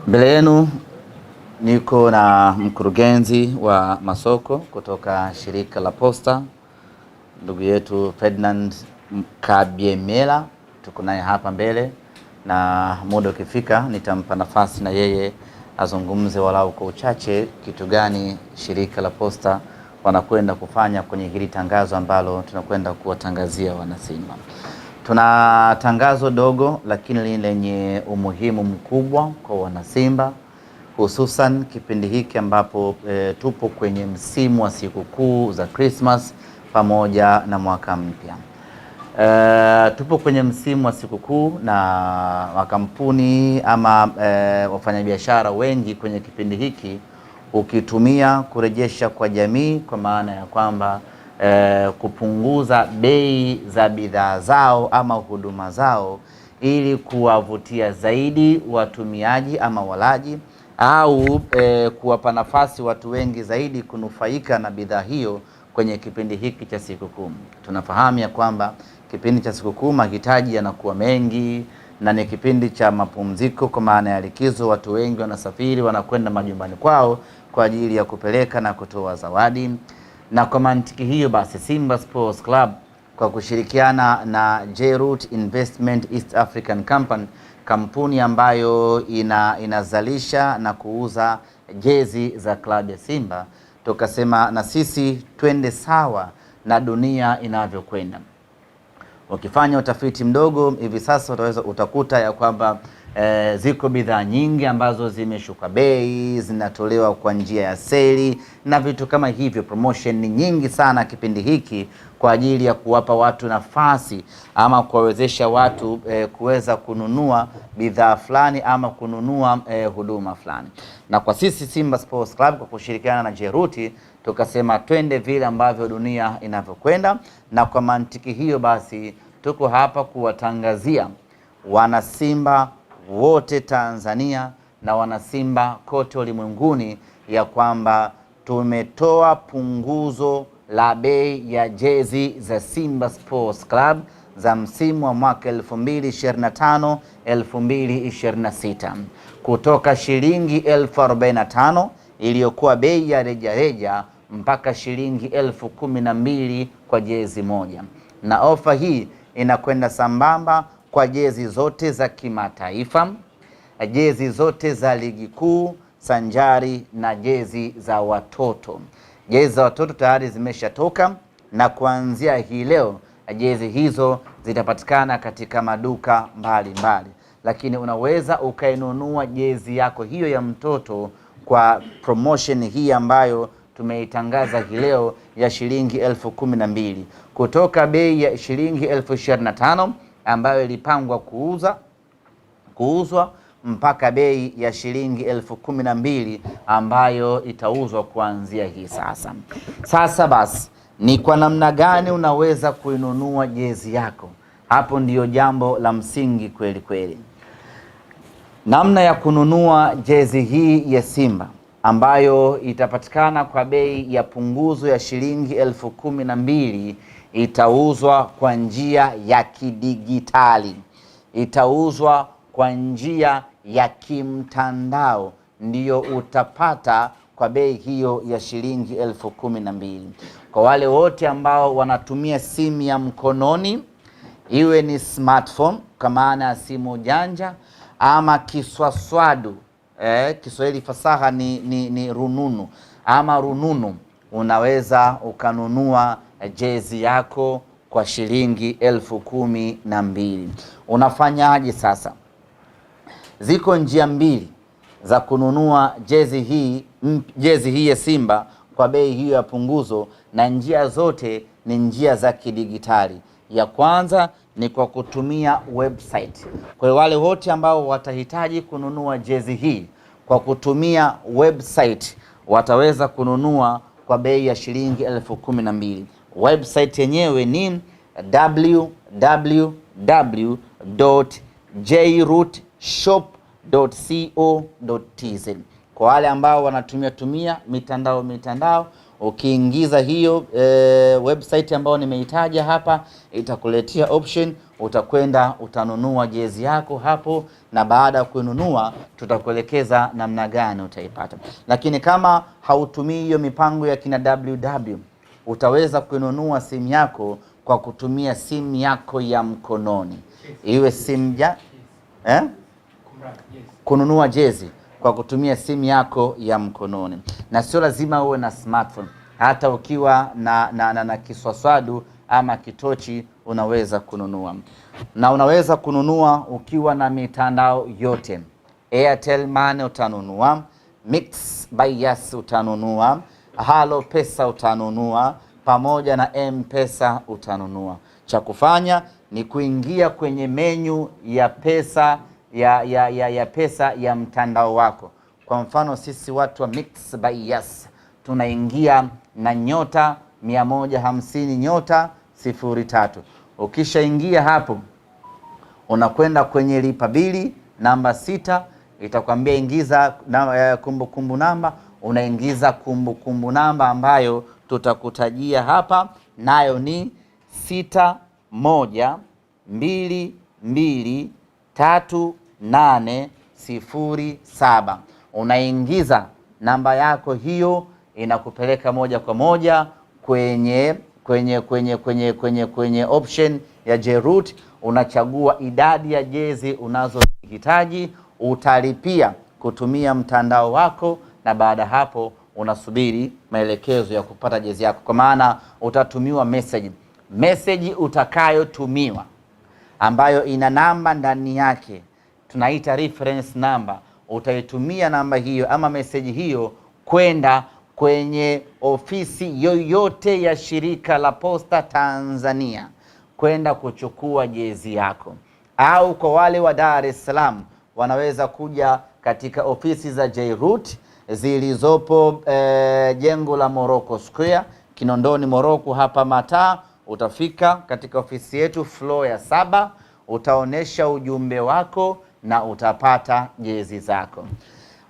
Mbele yenu niko na mkurugenzi wa masoko kutoka shirika la Posta, ndugu yetu Ferdinand Kabyemela. Tuko naye hapa mbele, na muda ukifika nitampa nafasi na yeye azungumze walau kwa uchache kitu gani shirika la Posta wanakwenda kufanya kwenye hili tangazo ambalo tunakwenda kuwatangazia wanasimba. Tuna tangazo dogo lakini lenye umuhimu mkubwa kwa wanasimba, hususan kipindi hiki ambapo tupo kwenye msimu wa sikukuu za Christmas pamoja na mwaka mpya. Tupo kwenye msimu wa sikukuu na makampuni ama wafanyabiashara wengi kwenye kipindi hiki ukitumia kurejesha kwa jamii, kwa maana ya kwamba kupunguza bei za bidhaa zao ama huduma zao ili kuwavutia zaidi watumiaji ama walaji, au kuwapa nafasi watu wengi zaidi kunufaika na bidhaa hiyo kwenye kipindi hiki cha sikukuu. Tunafahamu ya kwamba kipindi cha sikukuu mahitaji yanakuwa mengi na ni kipindi cha mapumziko, kwa maana ya likizo. Watu wengi wanasafiri, wanakwenda majumbani kwao kwa ajili ya kupeleka na kutoa zawadi. Na kwa mantiki hiyo basi, Simba Sports Club kwa kushirikiana na J-Root Investment East African Company, kampuni ambayo inazalisha na kuuza jezi za klabu ya Simba, tukasema na sisi twende sawa na dunia inavyokwenda. Ukifanya utafiti mdogo hivi sasa utakuta ya kwamba ziko bidhaa nyingi ambazo zimeshuka bei, zinatolewa kwa njia ya seli na vitu kama hivyo. Promotion ni nyingi sana kipindi hiki kwa ajili ya kuwapa watu nafasi ama kuwawezesha watu kuweza kununua bidhaa fulani ama kununua huduma fulani. Na kwa sisi Simba Sports Club kwa kushirikiana na J-Root tukasema twende vile ambavyo dunia inavyokwenda, na kwa mantiki hiyo basi tuko hapa kuwatangazia wanasimba wote Tanzania na wanasimba kote ulimwenguni ya kwamba tumetoa punguzo la bei ya jezi za Simba Sports Club za msimu wa mwaka 2025 2026 kutoka shilingi 1045 iliyokuwa bei ya rejareja mpaka shilingi 1012 kwa jezi moja, na ofa hii inakwenda sambamba kwa jezi zote za kimataifa, jezi zote za ligi kuu, sanjari na jezi za watoto. Jezi za watoto tayari zimeshatoka, na kuanzia hii leo jezi hizo zitapatikana katika maduka mbalimbali, lakini unaweza ukainunua jezi yako hiyo ya mtoto kwa promotion hii ambayo tumeitangaza hii leo ya shilingi 1012 kutoka bei ya shilingi 1025 ambayo ilipangwa kuuzwa mpaka bei ya shilingi 1012 ambayo itauzwa kuanzia hii sasa. Sasa basi, ni kwa namna gani unaweza kuinunua jezi yako? Hapo ndiyo jambo la msingi kweli kweli. Namna ya kununua jezi hii ya Simba ambayo itapatikana kwa bei ya punguzo ya shilingi 1012 itauzwa kwa njia ya kidigitali, itauzwa kwa njia ya kimtandao, ndiyo utapata kwa bei hiyo ya shilingi 1012. Kwa wale wote ambao wanatumia simu ya mkononi, iwe ni smartphone kwa maana ya simu janja ama kiswaswadu, Kiswahili fasaha ni rununu ama rununu, unaweza ukanunua jezi yako kwa shilingi 1012. Unafanyaje sasa? Ziko njia mbili za kununua jezi hii ya Simba kwa bei hiyo ya punguzo, na njia zote ni njia za kidigitali. Ya kwanza ni kwa kutumia website. Kwa wale wote ambao watahitaji kununua jezi hii kwa kutumia website, wataweza kununua kwa bei ya shilingi 1012. Website yenyewe ni www.jrootshop.co.tz. Kwa wale ambao wanatumia mitandao, Ukiingiza hiyo website ambayo nimeitaja hapa, itakuletea option, utakwenda utanunua jezi yako hapo, na baada ya kununua tutakuelekeza namna gani utaipata. Lakini kama hautumii hiyo mipango ya kina WW, utaweza kununua simu yako kwa kutumia simu yako ya mkononi, iwe simu kununua jezi kwa kutumia simu yako ya mkononi, na sio lazima uwe na smartphone. Hata ukiwa na kiswaswadu ama kitochi unaweza kununua, na unaweza kununua ukiwa na mitandao yote. Airtel Money utanunua, Mix by Yas utanunua, Halo Pesa utanunua, pamoja na M-Pesa utanunua. Cha kufanya ni kuingia kwenye menu ya pesa ya pesa ya mtandao wako. Kwa mfano sisi watu wa Mix by Yas tunaingia na nyota 150 nyota 03. Ukishaingia hapo unakwenda kwenye lipa bili namba 6, itakwambia ingiza kumbukumbu namba. Unaingiza kumbukumbu namba ambayo tutakutajia hapa, nayo ni 61223807. Unaingiza namba yako hiyo, inakupeleka moja kwa moja kwenye option ya Jeroot. Unachagua idadi ya jezi unazohitaji, utalipia kutumia mtandao wako, na baada hapo unasubiri maelekezo ya kupata jezi yako, kwa maana utatumiwa message utakayotumiwa ambayo ina namba ndani yake, tunaita reference number. Utaitumia namba hiyo ama message hiyo kwenda kwenye ofisi yoyote ya shirika la Posta Tanzania kwenda kuchukua jezi yako, au kwa wale wa Dar es Salaam wanaweza kuja katika ofisi za Jeroot zilizopo jengo la Morocco Square, Kinondoni Morocco hapa Mataa. Utafika katika ofisi yetu floor ya 7, utaonesha ujumbe wako na utapata jezi zako.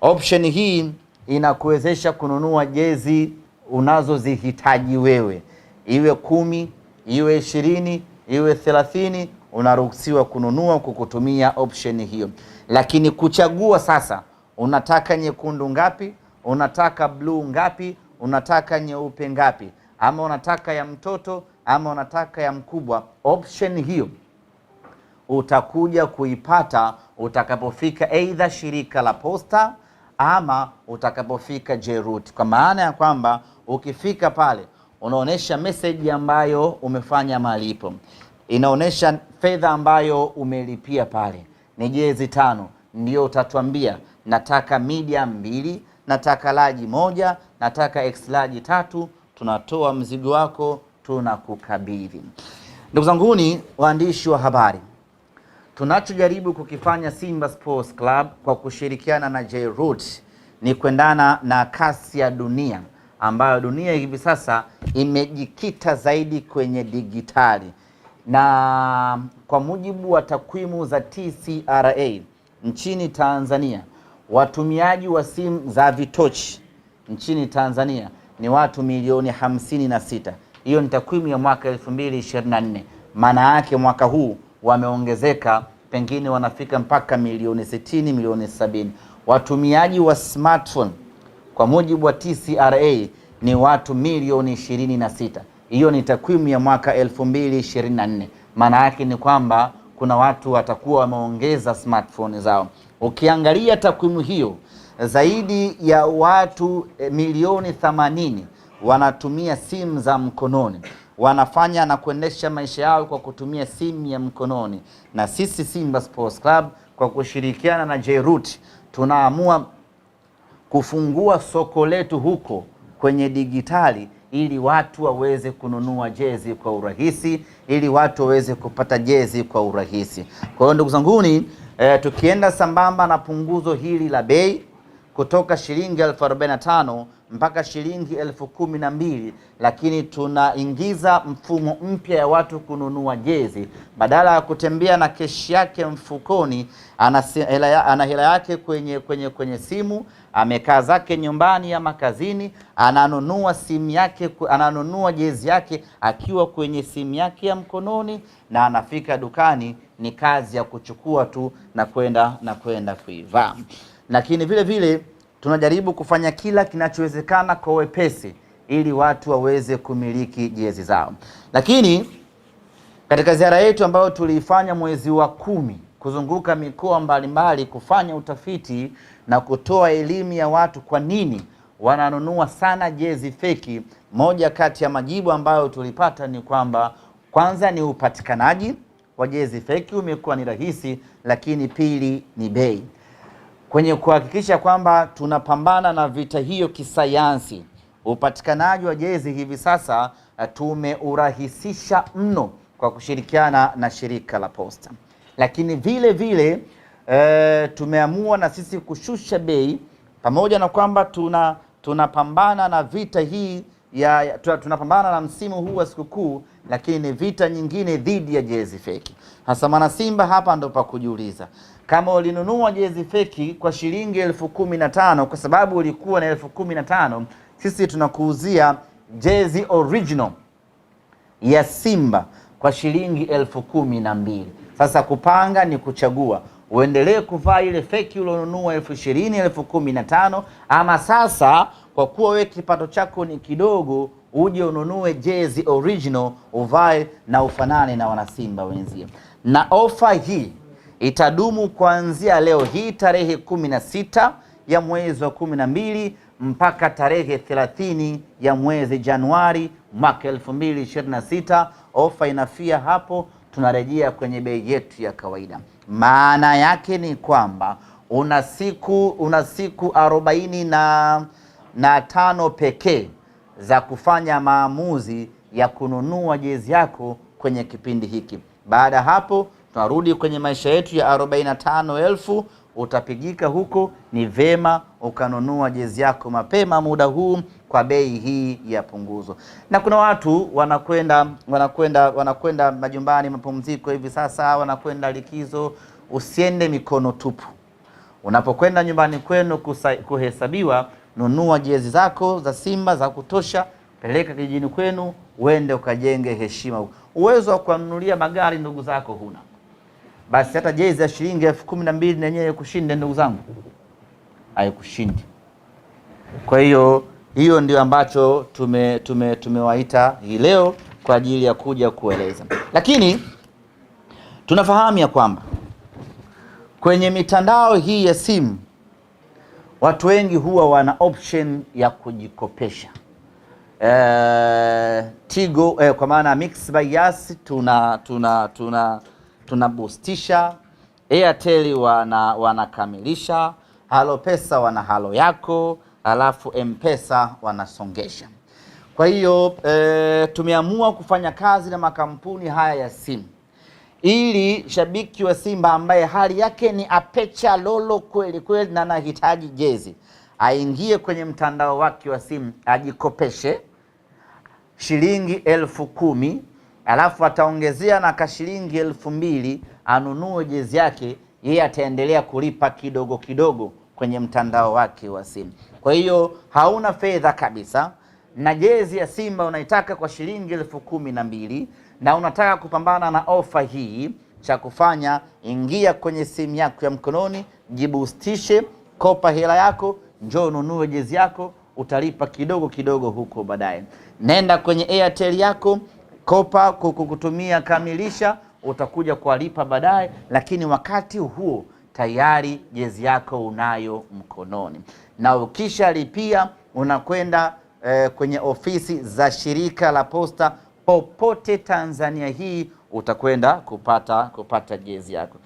Option hii inakuwezesha kununua jezi unazozihitaji wewe, iwe 10, iwe 20, iwe 30, unaruhusiwa kununua kukutumia option hiyo. Lakini kuchagua sasa, unataka nyekundu ngapi, unataka blue ngapi, unataka nyeupe ngapi, ama unataka ya mtoto ama unataka ya mkubwa, option hiyo utakuja kuipata utakapofika aidha shirika la Posta ama utakapofika Jeroot. Kwa maana ya kwamba ukifika pale unaonesha message ambayo umefanya malipo, inaonesha fedha ambayo umelipia pale ni jezi 5, ndio utatuambia nataka medium 2, nataka large 1, nataka extra large 3. Tunatoa mzigo wako, tunakukabidhi. Ndugu zanguni waandishi wa habari, tunachojaribu kukifanya Simba Sports Club kwa kushirikiana na Jeroot ni kuendana na kasi ya dunia, ambayo dunia hivi sasa imejikita zaidi kwenye digitali. Na kwa mujibu wa takwimu za TCRA nchini Tanzania, watumiaji wa simu za vitochi nchini Tanzania ni watu milioni 56. Hiyo ni takwimu ya mwaka 2024. Maana yake mwaka huu wameongezeka, pengine wanafika mpaka milioni 60, milioni 70. Watumiaji wa smartphone kwa mujibu wa TCRA ni watu milioni 26. Hiyo ni takwimu ya mwaka 2024. Maana yake ni kwamba kuna watu watakuwa wameongeza smartphone zao. Ukiangalia takwimu hiyo, zaidi ya watu milioni 80 wanatumia simu za mkononi, wanafanya na kuendesha maisha yao kwa kutumia simu ya mkononi. Na sisi Simba Sports Club kwa kushirikiana na Jeroot tunaamua kufungua soko letu huko kwenye digitali, ili watu waweze kununua jezi kwa urahisi, ili watu waweze kupata jezi kwa urahisi. Kwa hiyo ndugu zanguni, tukienda sambamba na punguzo hili la bei kutoka shilingi 45 mpaka shilingi 12,000, lakini tunaingiza mfumo mpya ya watu kununua jezi. Badala ya kutembea na keshi yake mfukoni, ana hela yake kwenye simu, amekaa zake nyumbani ama kazini, ananunua simu yake, ananunua jezi yake akiwa kwenye simu yake ya mkononi, na anafika dukani, ni kazi ya kuchukua tu na kwenda kuivaa. Lakini vile vile tunajaribu kufanya kila kinachowezekana kwa wepesi ili watu waweze kumiliki jezi zao. Lakini katika ziara yetu ambayo tuliifanya mwezi wa 10 kuzunguka mikoa mbalimbali kufanya utafiti na kutoa elimu ya watu kwa nini wananunua sana jezi feki, moja kati ya majibu ambayo tulipata ni kwamba kwanza ni upatikanaji wa jezi feki umekuwa ni rahisi, lakini pili ni bei. Kwenye kuhakikisha kwamba tunapambana na vita hiyo kisayansi, upatikanaji wa jezi hivi sasa tumeurahisisha mno kwa kushirikiana na shirika la Posta. Lakini vile vile tumeamua na sisi kushusha bei, pamoja na kwamba tunapambana na vita hii tunapambana na msimu huu wa sikukuu, lakini ni vita nyingine dhidi ya jezi feki. Hasa mwana Simba, hapa ndo pa kujiuliza, kama ulinunua jezi feki kwa shilingi 15,000 kwa sababu ulikuwa na 15,000, sisi tunakuuzia jezi original ya Simba kwa shilingi 12,000. Sasa kupanga ni kuchagua, uendelee kuvaa ile feki ulionunua 20,000, 15,000, ama sasa kwa kuwa wewe kipato chako ni kidogo, uje ununue jezi original uvae na ufanane na wanasimba wenzio. Na ofa hii itadumu kuanzia leo hii tarehe 16 ya mwezi wa 12 mpaka tarehe 30 ya mwezi Januari mwaka 2026. Ofa inafia hapo, tunarejea kwenye bei yetu ya kawaida. Maana yake ni kwamba una siku 45 pekee za kufanya maamuzi ya kununua jezi yako kwenye kipindi hiki. Baada ya hapo tunarudi kwenye maisha yetu ya 45,000. Utapigika huko, ni vema ukanunua jezi yako mapema muda huu kwa bei hii ya punguzo. Na kuna watu wanakwenda majumbani mapumziko hivi sasa, wanakwenda likizo. Usiende mikono tupu. Unapokwenda nyumbani kwenu kuhesabiwa, nunua jezi zako za Simba za kutosha, peleka kijijini kwenu, uende ukajenge heshima. Uwezo wa kununulia magari ndugu zako huna, basi hata jezi ya shilingi 12,000 na yenyewe kushinde ndugu zangu, haikushindi. Kwa hiyo ndio ambacho tumewaita hii leo kwa ajili ya kuja kueleza. Lakini tunafahamu ya kwamba kwenye mitandao hii ya simu watu wengi huwa wana option ya kujikopesha. Tigo kwa maana Mixx by Yas tuna boostisha, Airtel wanakamilisha, Halo Pesa wana halo yako, alafu M-Pesa wanasongesha. Kwa hiyo tumeamua kufanya kazi na makampuni haya ya simu ili shabiki wa Simba ambaye hali yake ni apecha lolo kweli kweli na anahitaji jezi, aingie kwenye mtandao wake wa simu, ajikopeshe shilingi 10,000, alafu ataongezea na kashilingi 2,000, anunue jezi yake. Yeye ataendelea kulipa kidogo kidogo kwenye mtandao wake wa simu. Kwa hiyo hauna fedha kabisa, na jezi ya Simba unaitaka kwa shilingi 12,000 na unataka kupambana na ofa hii, cha kufanya ingia kwenye simu yako ya mkononi, jiboostishe, kopa hela yako, njoo ununue jezi yako, utalipa kidogo kidogo huko baadaye. Nenda kwenye Airtel yako, kopa kukutumia kamilisha, utakuja kulipa baadaye, lakini wakati huo tayari jezi yako unayo mkononi. Na ukisha lipia unakwenda kwenye ofisi za shirika la Posta popote Tanzania hii, utakwenda kupata jezi yako.